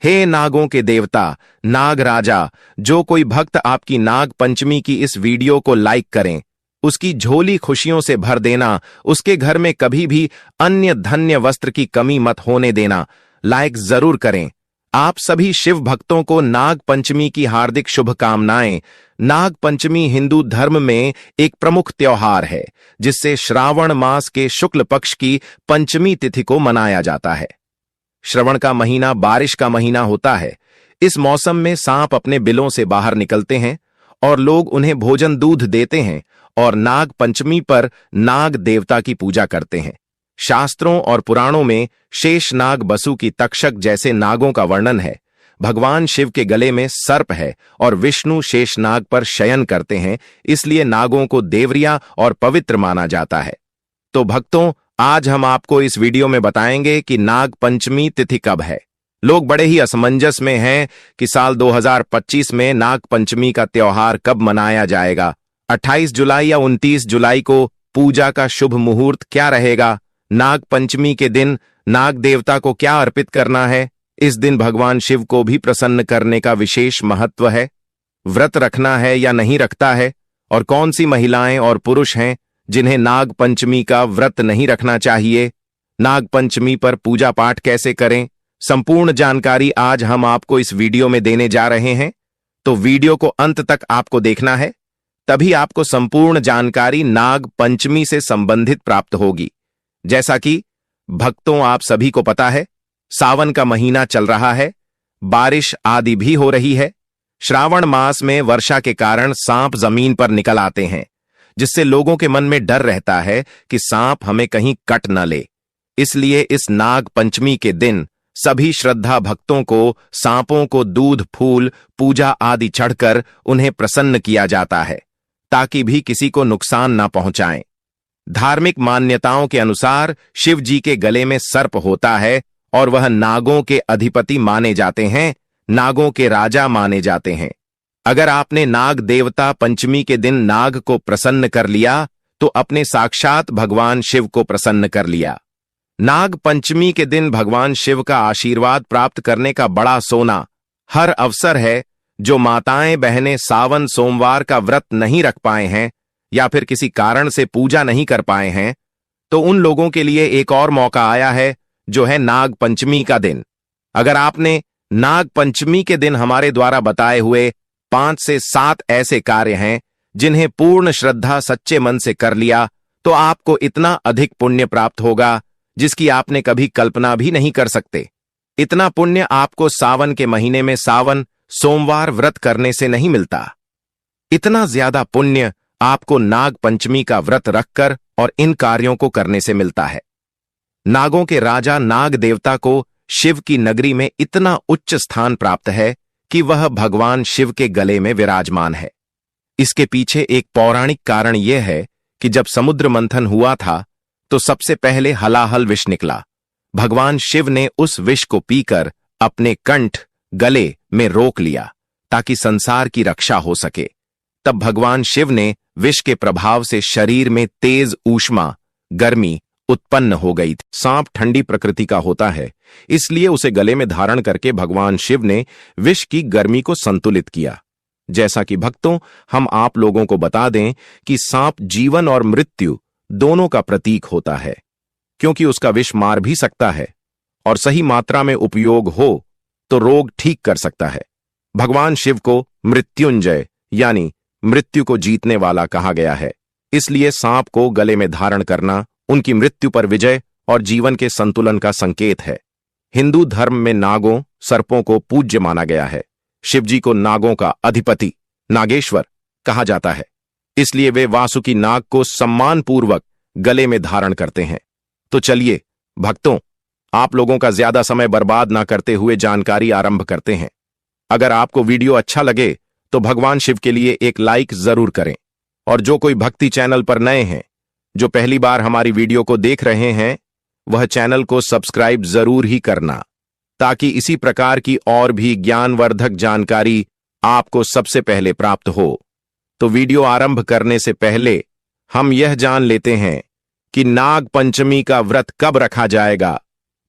हे नागों के देवता, नाग राजा, जो कोई भक्त आपकी नाग पंचमी की इस वीडियो को लाइक करें, उसकी झोली खुशियों से भर देना, उसके घर में कभी भी अन्य धन्य वस्त्र की कमी मत होने देना। लाइक जरूर करें। आप सभी शिव भक्तों को नाग पंचमी की हार्दिक शुभकामनाएं। नाग पंचमी हिंदू धर्म में एक प्रमुख त्योहार है, जिससे श्रावण मास के शुक्ल पक्ष की पंचमी तिथि को मनाया जाता है। श्रवण का महीना बारिश का महीना होता है। इस मौसम में सांप अपने बिलों से बाहर निकलते हैं और लोग उन्हें भोजन दूध देते हैं और नाग पंचमी पर नाग देवता की पूजा करते हैं। शास्त्रों और पुराणों में शेषनाग, बसु की तक्षक जैसे नागों का वर्णन है। भगवान शिव के गले में सर्प है और विष्णु शेषनाग पर शयन करते हैं, इसलिए नागों को देवरिया और पवित्र माना जाता है। तो भक्तों, आज हम आपको इस वीडियो में बताएंगे कि नाग पंचमी तिथि कब है। लोग बड़े ही असमंजस में हैं कि साल 2025 में नाग पंचमी का त्योहार कब मनाया जाएगा। 28 जुलाई या 29 जुलाई को पूजा का शुभ मुहूर्त क्या रहेगा? नाग पंचमी के दिन नाग देवता को क्या अर्पित करना है? इस दिन भगवान शिव को भी प्रसन्न करने का विशेष महत्व है। व्रत रखना है या नहीं रखता है? और कौन सी महिलाएं और पुरुष हैं जिन्हें नाग पंचमी का व्रत नहीं रखना चाहिए? नाग पंचमी पर पूजा पाठ कैसे करें? संपूर्ण जानकारी आज हम आपको इस वीडियो में देने जा रहे हैं, तो वीडियो को अंत तक आपको देखना है, तभी आपको संपूर्ण जानकारी नाग पंचमी से संबंधित प्राप्त होगी। जैसा कि भक्तों, आप सभी को पता है, सावन का महीना चल रहा है, बारिश आदि भी हो रही है। श्रावण मास में वर्षा के कारण सांप जमीन पर निकल आते हैं, जिससे लोगों के मन में डर रहता है कि सांप हमें कहीं कट न ले। इसलिए इस नाग पंचमी के दिन सभी श्रद्धा भक्तों को सांपों को दूध, फूल, पूजा आदि चढ़कर उन्हें प्रसन्न किया जाता है, ताकि भी किसी को नुकसान न पहुंचाएं। धार्मिक मान्यताओं के अनुसार शिव जी के गले में सर्प होता है और वह नागों के अधिपति माने जाते हैं, नागों के राजा माने जाते हैं। अगर आपने नाग देवता पंचमी के दिन नाग को प्रसन्न कर लिया, तो अपने साक्षात भगवान शिव को प्रसन्न कर लिया। नाग पंचमी के दिन भगवान शिव का आशीर्वाद प्राप्त करने का बड़ा सोना हर अवसर है। जो माताएं बहनें सावन सोमवार का व्रत नहीं रख पाए हैं या फिर किसी कारण से पूजा नहीं कर पाए हैं, तो उन लोगों के लिए एक और मौका आया है, जो है नाग पंचमी का दिन। अगर आपने नाग पंचमी के दिन हमारे द्वारा बताए हुए 5 से 7 ऐसे कार्य हैं जिन्हें पूर्ण श्रद्धा सच्चे मन से कर लिया, तो आपको इतना अधिक पुण्य प्राप्त होगा जिसकी आपने कभी कल्पना भी नहीं कर सकते। इतना पुण्य आपको सावन के महीने में सावन सोमवार व्रत करने से नहीं मिलता। इतना ज्यादा पुण्य आपको नाग पंचमी का व्रत रखकर और इन कार्यों को करने से मिलता है। नागों के राजा नाग देवता को शिव की नगरी में इतना उच्च स्थान प्राप्त है कि वह भगवान शिव के गले में विराजमान है। इसके पीछे एक पौराणिक कारण यह है कि जब समुद्र मंथन हुआ था, तो सबसे पहले हलाहल विष निकला। भगवान शिव ने उस विष को पीकर अपने कंठ, गले में रोक लिया, ताकि संसार की रक्षा हो सके। तब भगवान शिव ने विष के प्रभाव से शरीर में तेज ऊष्मा, गर्मी उत्पन्न हो गई थी। सांप ठंडी प्रकृति का होता है, इसलिए उसे गले में धारण करके भगवान शिव ने विष की गर्मी को संतुलित किया। जैसा कि भक्तों, हम आप लोगों को बता दें कि सांप जीवन और मृत्यु दोनों का प्रतीक होता है, क्योंकि उसका विष मार भी सकता है और सही मात्रा में उपयोग हो तो रोग ठीक कर सकता है। भगवान शिव को मृत्युंजय यानी मृत्यु को जीतने वाला कहा गया है, इसलिए सांप को गले में धारण करना उनकी मृत्यु पर विजय और जीवन के संतुलन का संकेत है। हिंदू धर्म में नागों, सर्पों को पूज्य माना गया है। शिवजी को नागों का अधिपति नागेश्वर कहा जाता है, इसलिए वे वासुकी नाग को सम्मानपूर्वक गले में धारण करते हैं। तो चलिए भक्तों, आप लोगों का ज्यादा समय बर्बाद ना करते हुए जानकारी आरंभ करते हैं। अगर आपको वीडियो अच्छा लगे तो भगवान शिव के लिए एक लाइक जरूर करें, और जो कोई भक्ति चैनल पर नए हैं, जो पहली बार हमारी वीडियो को देख रहे हैं, वह चैनल को सब्सक्राइब जरूर ही करना, ताकि इसी प्रकार की और भी ज्ञानवर्धक जानकारी आपको सबसे पहले प्राप्त हो। तो वीडियो आरंभ करने से पहले हम यह जान लेते हैं कि नाग पंचमी का व्रत कब रखा जाएगा,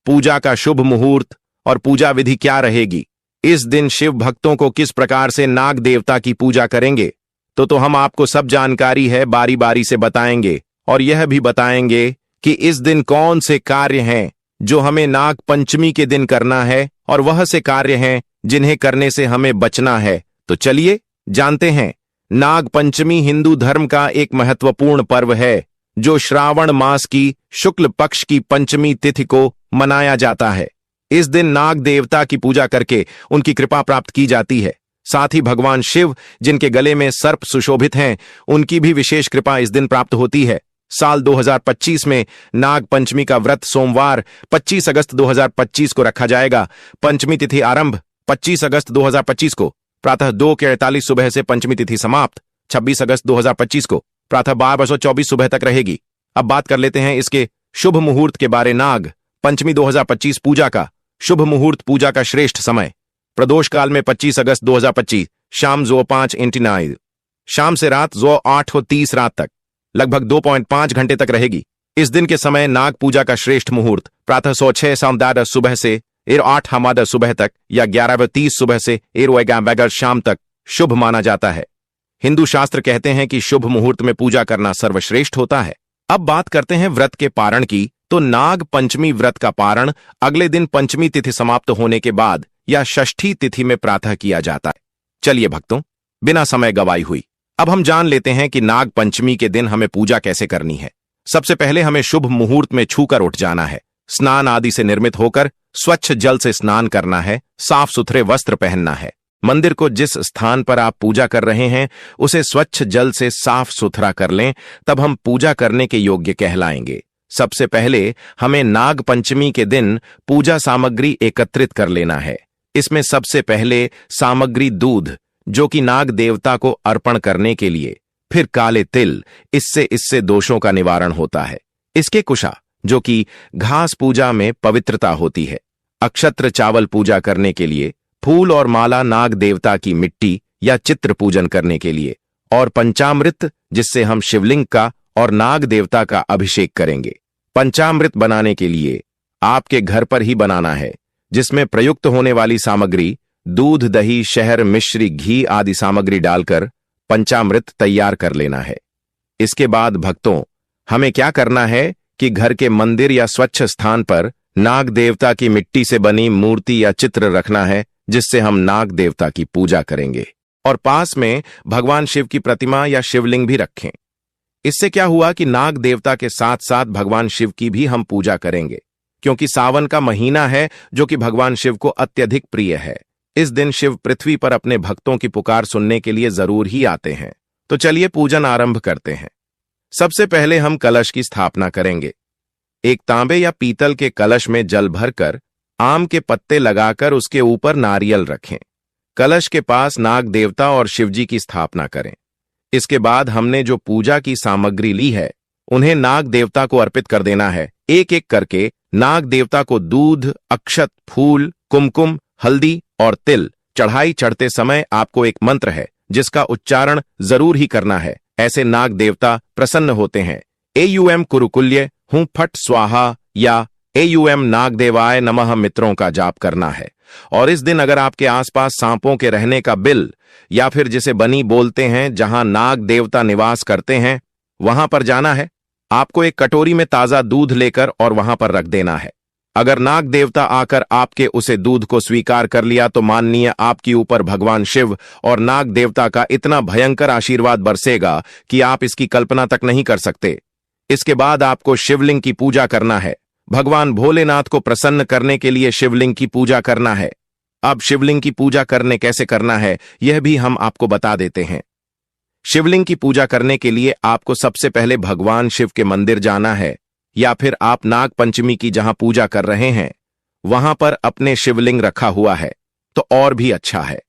पूजा का शुभ मुहूर्त और पूजा विधि क्या रहेगी, इस दिन शिव भक्तों को किस प्रकार से नाग देवता की पूजा करेंगे, तो हम आपको सब जानकारी है बारी बारी से बताएंगे और यह भी बताएंगे कि इस दिन कौन से कार्य हैं जो हमें नाग पंचमी के दिन करना है और वह से कार्य हैं जिन्हें करने से हमें बचना है। तो चलिए जानते हैं। नाग पंचमी हिंदू धर्म का एक महत्वपूर्ण पर्व है जो श्रावण मास की शुक्ल पक्ष की पंचमी तिथि को मनाया जाता है। इस दिन नाग देवता की पूजा करके उनकी कृपा प्राप्त की जाती है। साथ ही भगवान शिव जिनके गले में सर्प सुशोभित हैं, उनकी भी विशेष कृपा इस दिन प्राप्त होती है। साल 2025 में नाग पंचमी का व्रत सोमवार 25 अगस्त 2025 को रखा जाएगा। पंचमी तिथि आरंभ 25 अगस्त 2025 को प्रातः 2:48 सुबह से पंचमी तिथि समाप्त 26 अगस्त 2025 को प्रातः 12:24 सुबह तक रहेगी। अब बात कर लेते हैं इसके शुभ मुहूर्त के बारे। नाग पंचमी 2025 पूजा का शुभ मुहूर्त। पूजा का श्रेष्ठ समय प्रदोष काल में 25 अगस्त 2025 शाम 5:29 शाम से रात 8:30 रात तक लगभग 2.5 घंटे तक रहेगी। इस दिन के समय नाग पूजा का श्रेष्ठ मुहूर्त प्रातः 6:10 सुबह से 8:10 सुबह तक या 11:30 सुबह से 11 शाम तक शुभ माना जाता है। हिंदू शास्त्र कहते हैं कि शुभ मुहूर्त में पूजा करना सर्वश्रेष्ठ होता है। अब बात करते हैं व्रत के पारण की। तो नाग पंचमी व्रत का पारण अगले दिन पंचमी तिथि समाप्त होने के बाद या षष्ठी तिथि में प्रातः किया जाता है। चलिए भक्तों, बिना समय गवाई हुई अब हम जान लेते हैं कि नाग पंचमी के दिन हमें पूजा कैसे करनी है। सबसे पहले हमें शुभ मुहूर्त में छूकर उठ जाना है। स्नान आदि से निर्मित होकर स्वच्छ जल से स्नान करना है। साफ सुथरे वस्त्र पहनना है। मंदिर को जिस स्थान पर आप पूजा कर रहे हैं उसे स्वच्छ जल से साफ सुथरा कर लें, तब हम पूजा करने के योग्य कहलाएंगे। सबसे पहले हमें नाग पंचमी के दिन पूजा सामग्री एकत्रित कर लेना है। इसमें सबसे पहले सामग्री दूध, जो कि नाग देवता को अर्पण करने के लिए, फिर काले तिल, इससे दोषों का निवारण होता है। इसके कुशा, जो कि घास पूजा में पवित्रता होती है। अक्षत्र चावल पूजा करने के लिए, फूल और माला नाग देवता की मिट्टी या चित्र पूजन करने के लिए, और पंचामृत जिससे हम शिवलिंग का और नाग देवता का अभिषेक करेंगे। पंचामृत बनाने के लिए आपके घर पर ही बनाना है, जिसमें प्रयुक्त होने वाली सामग्री दूध, दही, शहद, मिश्री, घी आदि सामग्री डालकर पंचामृत तैयार कर लेना है। इसके बाद भक्तों, हमें क्या करना है कि घर के मंदिर या स्वच्छ स्थान पर नाग देवता की मिट्टी से बनी मूर्ति या चित्र रखना है, जिससे हम नाग देवता की पूजा करेंगे। और पास में भगवान शिव की प्रतिमा या शिवलिंग भी रखें। इससे क्या हुआ कि नाग देवता के साथ साथ भगवान शिव की भी हम पूजा करेंगे, क्योंकि सावन का महीना है जो कि भगवान शिव को अत्यधिक प्रिय है। इस दिन शिव पृथ्वी पर अपने भक्तों की पुकार सुनने के लिए जरूर ही आते हैं। तो चलिए पूजन आरंभ करते हैं। सबसे पहले हम कलश की स्थापना करेंगे। एक तांबे या पीतल के कलश में जल भरकर आम के पत्ते लगाकर उसके ऊपर नारियल रखें। कलश के पास नाग देवता और शिवजी की स्थापना करें। इसके बाद हमने जो पूजा की सामग्री ली है उन्हें नाग देवता को अर्पित कर देना है। एक एक करके नाग देवता को दूध, अक्षत, फूल, कुमकुम, हल्दी और तिल चढ़ाई चढ़ते समय आपको एक मंत्र है जिसका उच्चारण जरूर ही करना है। ऐसे नाग देवता प्रसन्न होते हैं। एयुएम कुरुकुल्य हूं फट स्वाहा या एयुएम नाग देवाय नमः मित्रों का जाप करना है। और इस दिन अगर आपके आसपास सांपों के रहने का बिल या फिर जिसे बनी बोलते हैं, जहां नाग देवता निवास करते हैं, वहां पर जाना है। आपको एक कटोरी में ताजा दूध लेकर और वहां पर रख देना है। अगर नाग देवता आकर आपके उसे दूध को स्वीकार कर लिया तो माननीय आपके ऊपर भगवान शिव और नाग देवता का इतना भयंकर आशीर्वाद बरसेगा कि आप इसकी कल्पना तक नहीं कर सकते। इसके बाद आपको शिवलिंग की पूजा करना है। भगवान भोलेनाथ को प्रसन्न करने के लिए शिवलिंग की पूजा करना है। अब शिवलिंग की पूजा करने कैसे करना है यह भी हम आपको बता देते हैं। शिवलिंग की पूजा करने के लिए आपको सबसे पहले भगवान शिव के मंदिर जाना है, या फिर आप नाग पंचमी की जहां पूजा कर रहे हैं वहां पर अपने शिवलिंग रखा हुआ है तो और भी अच्छा है।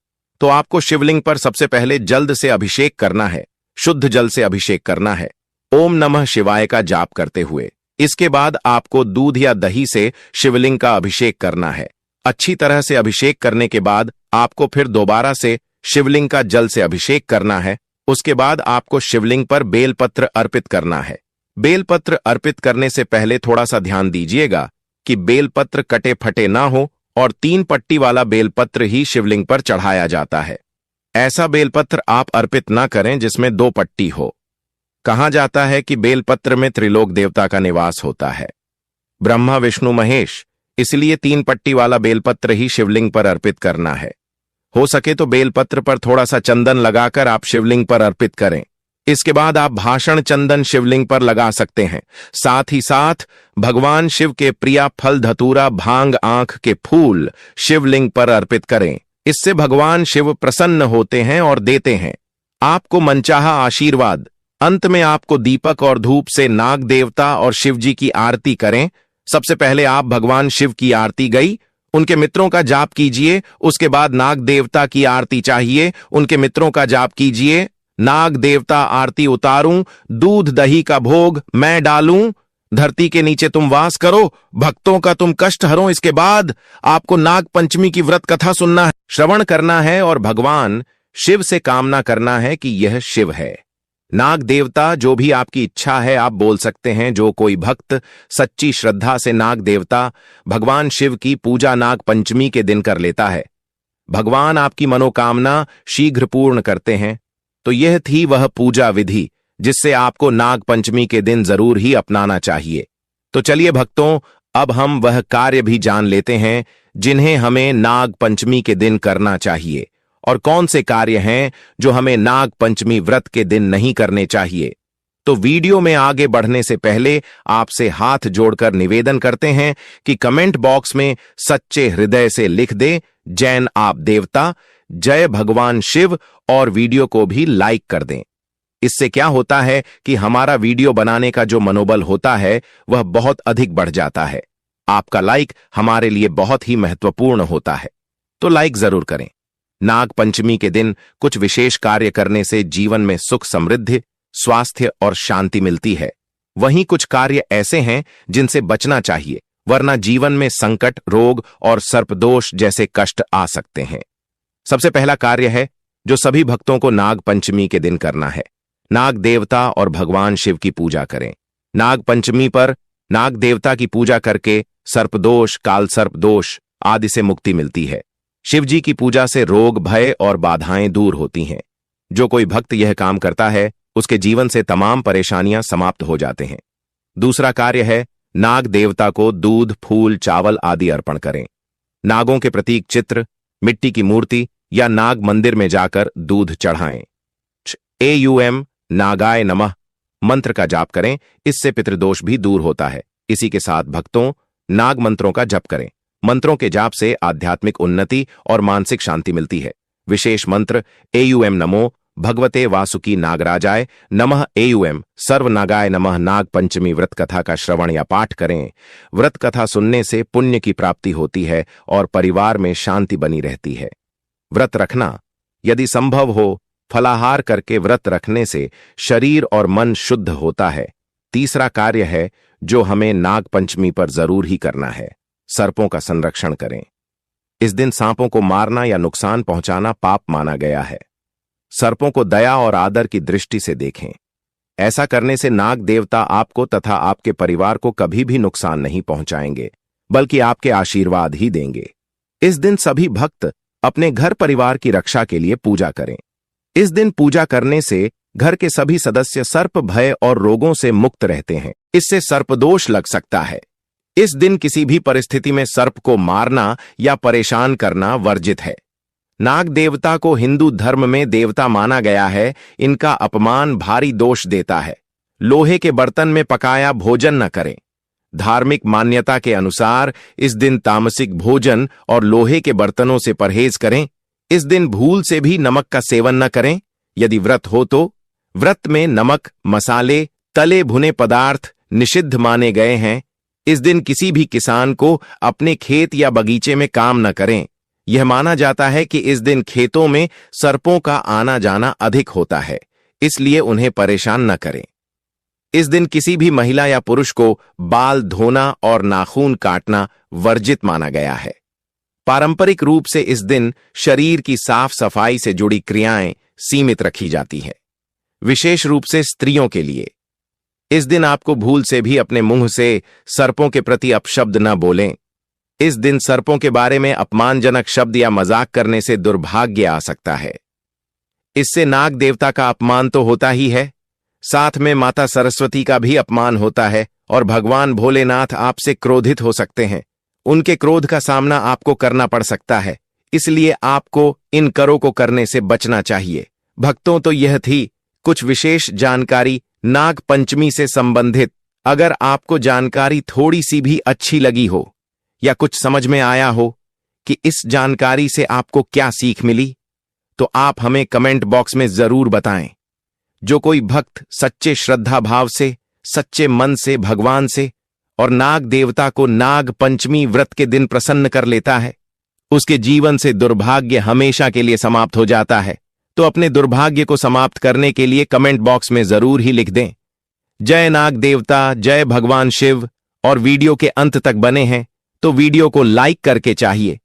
तो आपको शिवलिंग पर सबसे पहले जल्द से अभिषेक करना है। शुद्ध जल से अभिषेक करना है, ओम नमः शिवाय का जाप करते हुए। इसके बाद आपको दूध या दही से शिवलिंग का अभिषेक करना है। अच्छी तरह से अभिषेक करने के बाद आपको फिर दोबारा से शिवलिंग का जल से अभिषेक करना है। उसके बाद आपको शिवलिंग पर बेलपत्र अर्पित करना है। बेलपत्र अर्पित करने से पहले थोड़ा सा ध्यान दीजिएगा कि बेलपत्र कटे फटे ना हो और 3 पट्टी वाला बेलपत्र ही शिवलिंग पर चढ़ाया जाता है। ऐसा बेलपत्र आप अर्पित न करें जिसमें 2 पट्टी हो। कहा जाता है कि बेलपत्र में त्रिलोक देवता का निवास होता है, ब्रह्मा विष्णु महेश, इसलिए 3 पट्टी वाला बेलपत्र ही शिवलिंग पर अर्पित करना है। हो सके तो बेलपत्र पर थोड़ा सा चंदन लगाकर आप शिवलिंग पर अर्पित करें। इसके बाद आप भाषण चंदन शिवलिंग पर लगा सकते हैं। साथ ही साथ भगवान शिव के प्रिय फल धतूरा भांग आंख के फूल शिवलिंग पर अर्पित करें। इससे भगवान शिव प्रसन्न होते हैं और देते हैं आपको मनचाहा आशीर्वाद। अंत में आपको दीपक और धूप से नाग देवता और शिव जी की आरती करें। सबसे पहले आप भगवान शिव की आरती गई, उनके मित्रों का जाप कीजिए। उसके बाद नाग देवता की आरती चाहिए, उनके मित्रों का जाप कीजिए। नाग देवता आरती उतारूं, दूध दही का भोग मैं डालूं, धरती के नीचे तुम वास करो, भक्तों का तुम कष्ट हरो। इसके बाद आपको नाग पंचमी की व्रत कथा सुनना है, श्रवण करना है और भगवान शिव से कामना करना है कि यह शिव है। नाग देवता जो भी आपकी इच्छा है आप बोल सकते हैं। जो कोई भक्त सच्ची श्रद्धा से नाग देवता भगवान शिव की पूजा नाग पंचमी के दिन कर लेता है, भगवान आपकी मनोकामना शीघ्र पूर्ण करते हैं। तो यह थी वह पूजा विधि जिससे आपको नाग पंचमी के दिन जरूर ही अपनाना चाहिए। तो चलिए भक्तों, अब हम वह कार्य भी जान लेते हैं जिन्हें हमें नाग पंचमी के दिन करना चाहिए और कौन से कार्य हैं जो हमें नाग पंचमी व्रत के दिन नहीं करने चाहिए। तो वीडियो में आगे बढ़ने से पहले आपसे हाथ जोड़कर निवेदन करते हैं कि कमेंट बॉक्स में सच्चे हृदय से लिख दे जैन आप देवता, जय भगवान शिव और वीडियो को भी लाइक कर दें। इससे क्या होता है कि हमारा वीडियो बनाने का जो मनोबल होता है वह बहुत अधिक बढ़ जाता है। आपका लाइक हमारे लिए बहुत ही महत्वपूर्ण होता है, तो लाइक जरूर करें। नाग पंचमी के दिन कुछ विशेष कार्य करने से जीवन में सुख समृद्धि, स्वास्थ्य और शांति मिलती है। वहीं कुछ कार्य ऐसे हैं जिनसे बचना चाहिए, वरना जीवन में संकट, रोग और सर्पदोष जैसे कष्ट आ सकते हैं। सबसे पहला कार्य है जो सभी भक्तों को नाग पंचमी के दिन करना है, नाग देवता और भगवान शिव की पूजा करें। नाग पंचमी पर नाग देवता की पूजा करके सर्पदोष, काल सर्पदोष आदि से मुक्ति मिलती है। शिव जी की पूजा से रोग, भय और बाधाएं दूर होती हैं। जो कोई भक्त यह काम करता है उसके जीवन से तमाम परेशानियां समाप्त हो जाते हैं। दूसरा कार्य है नाग देवता को दूध, फूल, चावल आदि अर्पण करें। नागों के प्रतीक चित्र, मिट्टी की मूर्ति या नाग मंदिर में जाकर दूध चढ़ाएं। AUM नागाय नमः मंत्र का जाप करें, इससे पितृदोष भी दूर होता है। इसी के साथ भक्तों नाग मंत्रों का जप करें। मंत्रों के जाप से आध्यात्मिक उन्नति और मानसिक शांति मिलती है। विशेष मंत्र AUM नमो भगवते वासुकी नागराजाय नमः, AUM सर्वनागाय नमः। नाग पंचमी व्रत कथा का श्रवण या पाठ करें। व्रत कथा सुनने से पुण्य की प्राप्ति होती है और परिवार में शांति बनी रहती है। व्रत रखना, यदि संभव हो फलाहार करके व्रत रखने से शरीर और मन शुद्ध होता है। तीसरा कार्य है जो हमें नाग पंचमी पर जरूर ही करना है, सर्पों का संरक्षण करें। इस दिन सांपों को मारना या नुकसान पहुंचाना पाप माना गया है। सर्पों को दया और आदर की दृष्टि से देखें। ऐसा करने से नाग देवता आपको तथा आपके परिवार को कभी भी नुकसान नहीं पहुंचाएंगे, बल्कि आपके आशीर्वाद ही देंगे। इस दिन सभी भक्त अपने घर परिवार की रक्षा के लिए पूजा करें। इस दिन पूजा करने से घर के सभी सदस्य सर्प भय और रोगों से मुक्त रहते हैं। इससे सर्पदोष लग सकता है। इस दिन किसी भी परिस्थिति में सर्प को मारना या परेशान करना वर्जित है। नाग देवता को हिंदू धर्म में देवता माना गया है। इनका अपमान भारी दोष देता है। लोहे के बर्तन में पकाया भोजन न करें। धार्मिक मान्यता के अनुसार इस दिन तामसिक भोजन और लोहे के बर्तनों से परहेज करें। इस दिन भूल से भी नमक का सेवन न करें। यदि व्रत हो तो व्रत में नमक, मसाले, तले भुने पदार्थ निषिद्ध माने गए हैं। इस दिन किसी भी किसान को अपने खेत या बगीचे में काम न करें। यह माना जाता है कि इस दिन खेतों में सर्पों का आना जाना अधिक होता है, इसलिए उन्हें परेशान न करें। इस दिन किसी भी महिला या पुरुष को बाल धोना और नाखून काटना वर्जित माना गया है। पारंपरिक रूप से इस दिन शरीर की साफ सफाई से जुड़ी क्रियाएं सीमित रखी जाती हैं, विशेष रूप से स्त्रियों के लिए। इस दिन आपको भूल से भी अपने मुंह से सर्पों के प्रति अपशब्द न बोलें। इस दिन सर्पों के बारे में अपमानजनक शब्द या मजाक करने से दुर्भाग्य आ सकता है। इससे नाग देवता का अपमान तो होता ही है, साथ में माता सरस्वती का भी अपमान होता है और भगवान भोलेनाथ आपसे क्रोधित हो सकते हैं। उनके क्रोध का सामना आपको करना पड़ सकता है, इसलिए आपको इन करों को करने से बचना चाहिए। भक्तों, तो यह थी कुछ विशेष जानकारी नाग पंचमी से संबंधित। अगर आपको जानकारी थोड़ी सी भी अच्छी लगी हो या कुछ समझ में आया हो कि इस जानकारी से आपको क्या सीख मिली, तो आप हमें कमेंट बॉक्स में जरूर बताएं। जो कोई भक्त सच्चे श्रद्धा भाव से, सच्चे मन से भगवान से और नाग देवता को नाग पंचमी व्रत के दिन प्रसन्न कर लेता है, उसके जीवन से दुर्भाग्य हमेशा के लिए समाप्त हो जाता है। तो अपने दुर्भाग्य को समाप्त करने के लिए कमेंट बॉक्स में जरूर ही लिख दें, जय नाग देवता, जय भगवान शिव। और वीडियो के अंत तक बने हैं तो वीडियो को लाइक करके चाहिए